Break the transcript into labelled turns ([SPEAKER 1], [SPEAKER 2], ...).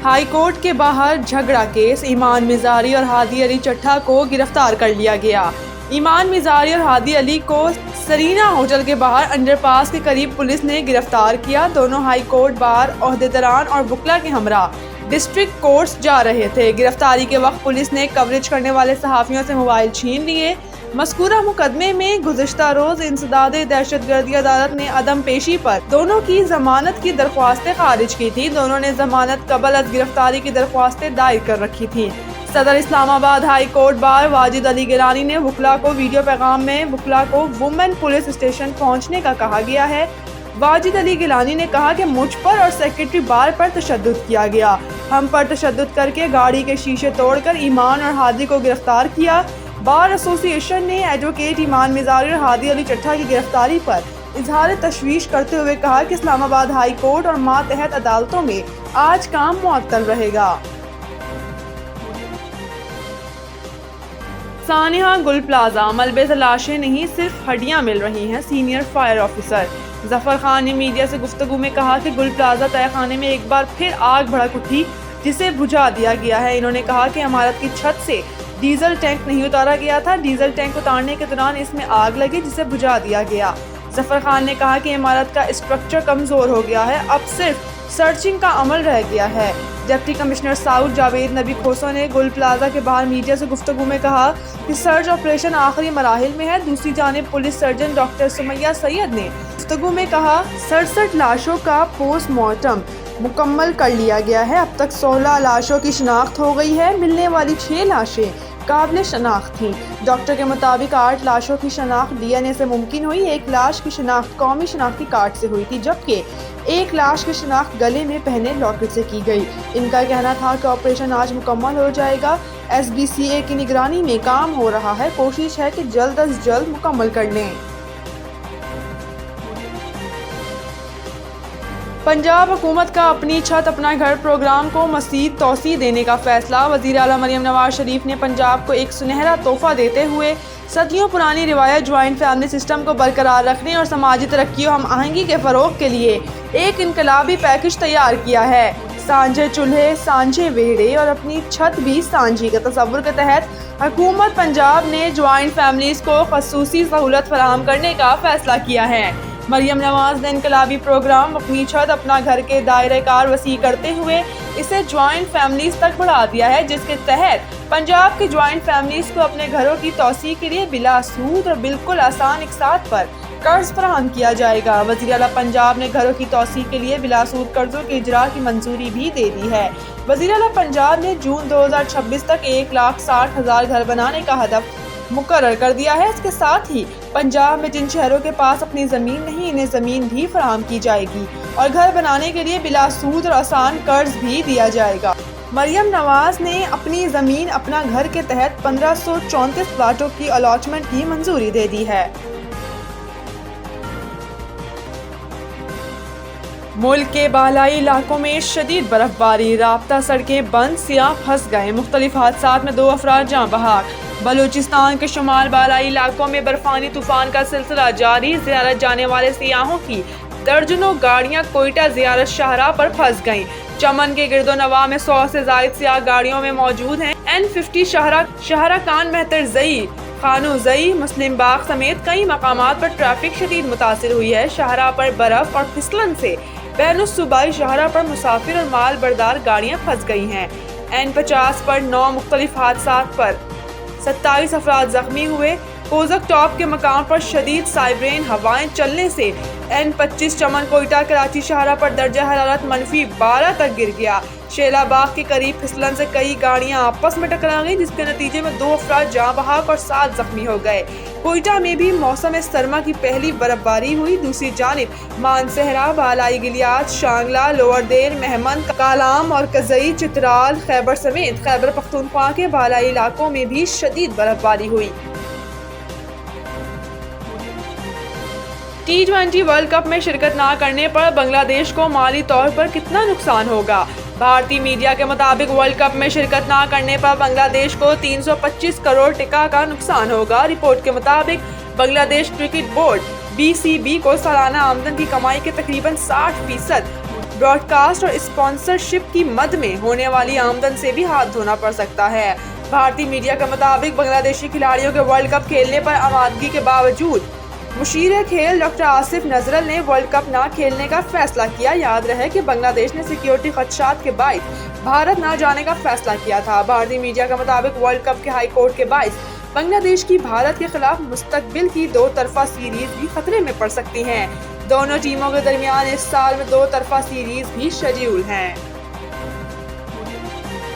[SPEAKER 1] High court کے باہر جھگڑا کیس، ایمان مزاری اور ہادی علی چٹھا کو گرفتار کر لیا گیا۔ ایمان مزاری اور ہادی علی کو سرینا ہوٹل کے باہر انڈر پاس کے قریب پولیس نے گرفتار کیا۔ دونوں ہائی کورٹ بار عہدیداران اور وکلاء کے ہمراہ ڈسٹرکٹ کورٹس جا رہے تھے۔ گرفتاری کے وقت پولیس نے کوریج کرنے والے صحافیوں سے موبائل چھین لیے۔ مذکورہ مقدمے میں گزشتہ روز انسداد دہشت گردی عدالت نے عدم پیشی پر دونوں کی ضمانت کی درخواستیں خارج کی تھی۔ دونوں نے ضمانت قبل از گرفتاری کی درخواستیں دائر کر رکھی تھیں۔ صدر اسلام آباد high court bar Wajid Ali Gilani نے وکلاء کو ویڈیو پیغام میں وکلاء کو وومن پولیس اسٹیشن پہنچنے کا کہا گیا ہے۔ واجد علی گیلانی نے کہا کہ مجھ پر اور سیکرٹری بار پر تشدد کیا گیا۔ ہم پر تشدد کر کے گاڑی کے شیشے توڑ کر ایمان اور ہادی کو گرفتار کیا۔ بار ایسوسی ایشن نے ایڈوکیٹ ایمان مزاری اور ہادی علی چٹھا کی گرفتاری پر اظہار تشویش کرتے ہوئے کہا کہ اسلام آباد ہائی کورٹ اور ماتحت عدالتوں میں آج کام معطل رہے گا۔ سانحہ گل پلازہ، ملبے سے لاشیں نہیں صرف ہڈیاں مل رہی ہیں، senior fire officer Zafar Khan نے میڈیا سے گفتگو میں کہا کہ گل پلازہ تہہ خانے میں ایک بار پھر آگ بھڑک اٹھی جسے بجھا دیا گیا ہے۔ انہوں نے کہا کہ عمارت کی چھت سے ڈیزل ٹینک نہیں اتارا گیا تھا، ڈیزل ٹینک اتارنے کے دوران اس میں آگ لگی جسے بجھا دیا گیا۔ ظفر خان نے کہا کہ عمارت کا اسٹرکچر کمزور ہو گیا ہے، اب صرف سرچنگ کا عمل رہ گیا ہے۔ ڈپٹی کمشنر ساؤتھ جاوید نبی کھوسو نے گل پلازہ کے باہر میڈیا سے گفتگو میں کہا کہ سرچ آپریشن آخری مراحل میں ہے۔ دوسری جانب پولیس سرجن ڈاکٹر سمیہ سید نے گفتگو میں کہا 67 لاشوں کا پوسٹ مارٹم مکمل کر لیا گیا ہے، اب تک 16 لاشوں کی شناخت ہو گئی ہے، ملنے والی 6 لاشیں قابل شناخت تھیں۔ ڈاکٹر کے مطابق 8 لاشوں کی شناخت ڈی این اے سے ممکن ہوئی، 1 لاش کی شناخت قومی شناختی کارڈ سے ہوئی تھی، جبکہ 1 لاش کی شناخت گلے میں پہنے لاکٹ سے کی گئی۔ ان کا کہنا تھا کہ آپریشن آج مکمل ہو جائے گا۔ ایس بی سی اے کی نگرانی میں کام ہو رہا ہے، کوشش ہے کہ جلد از جلد مکمل کر لیں۔ پنجاب حکومت کا اپنی چھت اپنا گھر پروگرام کو مزید توسیع دینے کا فیصلہ۔ وزیر اعلیٰ مریم نواز شریف نے پنجاب کو ایک سنہرا تحفہ دیتے ہوئے صدیوں پرانی روایت جوائنٹ فیملی سسٹم کو برقرار رکھنے اور سماجی ترقی و ہم آہنگی کے فروغ کے لیے ایک انقلابی پیکج تیار کیا ہے۔ سانجھے چولہے، سانجھے ویڑے اور اپنی چھت بھی سانجھی کے تصور کے تحت حکومت پنجاب نے جوائنٹ فیملیز کو خصوصی سہولت فراہم کرنے کا فیصلہ کیا ہے۔ مریم نواز نے انقلابی پروگرام اپنی چھت اپنا گھر کے دائرہ کار وسیع کرتے ہوئے اسے جوائنٹ فیملیز تک بڑھا دیا ہے، جس کے تحت پنجاب کی جوائنٹ فیملیز کو اپنے گھروں کی توسیع کے لیے بلا سود اور بالکل آسان اقساط پر قرض فراہم کیا جائے گا۔ وزیر اعلیٰ پنجاب نے گھروں کی توسیع کے لیے بلا سود قرضوں کے اجرا کی منظوری بھی دے دی ہے۔ وزیر اعلیٰ پنجاب نے جون 2026 تک 1,60,000 گھر بنانے کا ہدف مقرر کر دیا ہے۔ اس کے ساتھ ہی پنجاب میں جن شہروں کے پاس اپنی زمین نہیں، انہیں زمین بھی فراہم کی جائے گی اور گھر بنانے کے لیے بلا سود اور آسان قرض بھی دیا جائے گا۔ مریم نواز نے اپنی زمین اپنا گھر کے تحت 1534 پلاٹوں کی الاٹمنٹ کی منظوری دے دی ہے۔ ملک کے بالائی علاقوں میں شدید برف باری، رابطہ سڑکیں بند، سیاح پھنس گئے، مختلف حادثات میں 2 افراد جاں بحق۔ بلوچستان کے شمال بالائی علاقوں میں برفانی طوفان کا سلسلہ جاری، زیارت جانے والے سیاحوں کی درجنوں گاڑیاں کوئٹہ زیارت شاہراہ پر پھنس گئیں۔ چمن کے گرد و نواح میں 100 سے زائد سیاح گاڑیوں میں موجود ہیں۔ N50 شاہراہ کان مہتر زئی، خانو زئی، مسلم باغ سمیت کئی مقامات پر ٹریفک شدید متاثر ہوئی ہے۔ شاہراہ پر برف اور پھسلن سے بین الصوبائی شاہراہ پر مسافر اور مال بردار گاڑیاں پھنس گئی ہیں۔ N50 پر 9 مختلف حادثات پر 27 افراد زخمی ہوئے۔ کوزک ٹاپ کے مقام پر شدید سائبرین ہوائیں چلنے سے N25 چمن کوئٹہ کراچی شاہراہ پر درجہ حرارت -12 تک گر گیا۔ شیلا باغ کے قریب پھسلن سے کئی گاڑیاں آپس میں ٹکرا گئیں، جس کے نتیجے میں 2 افراد جاں بحق اور 7 زخمی ہو گئے۔ کوئٹہ میں بھی موسم سرما کی پہلی برف باری ہوئی۔ دوسری جانب مانسہرہ، بالائی گلیات، شانگلہ، لوور دیر، مہمند، کالام اور کزئی، چترال، خیبر سمیت خیبر پختونخوا کے بالائی علاقوں میں بھی شدید برف باری ہوئی۔ T20 ورلڈ کپ میں شرکت نہ کرنے پر بنگلہ دیش کو مالی طور پر کتنا نقصان ہوگا؟ بھارتی میڈیا کے مطابق ورلڈ کپ میں شرکت نہ کرنے پر بنگلہ دیش کو 325 کروڑ ٹکا کا نقصان ہوگا۔ رپورٹ کے مطابق بنگلہ دیش کرکٹ بورڈ BCB کو سالانہ آمدن کی کمائی کے تقریباً 60% براڈ کاسٹ اور اسپانسرشپ کی مد میں ہونے والی آمدن سے بھی ہاتھ دھونا پڑ سکتا ہے۔ بھارتی میڈیا کے مطابق بنگلہ دیشی کھلاڑیوں کے ورلڈ کپ کھیلنے پر آمادگی کے باوجود مشیر کھیل ڈاکٹر آصف نذرل نے ورلڈ کپ نہ کھیلنے کا فیصلہ کیا۔ یاد رہے کہ بنگلہ دیش نے سیکیورٹی خدشات کے باعث بھارت نہ جانے کا فیصلہ کیا تھا۔ بھارتی میڈیا کے مطابق ورلڈ کپ کے ہائی کورٹ کے باعث بنگلہ دیش کی بھارت کے خلاف مستقبل کی 2 طرفہ سیریز بھی خطرے میں پڑ سکتی ہیں۔ دونوں ٹیموں کے درمیان اس سال میں 2 طرفہ سیریز بھی شیڈول ہیں۔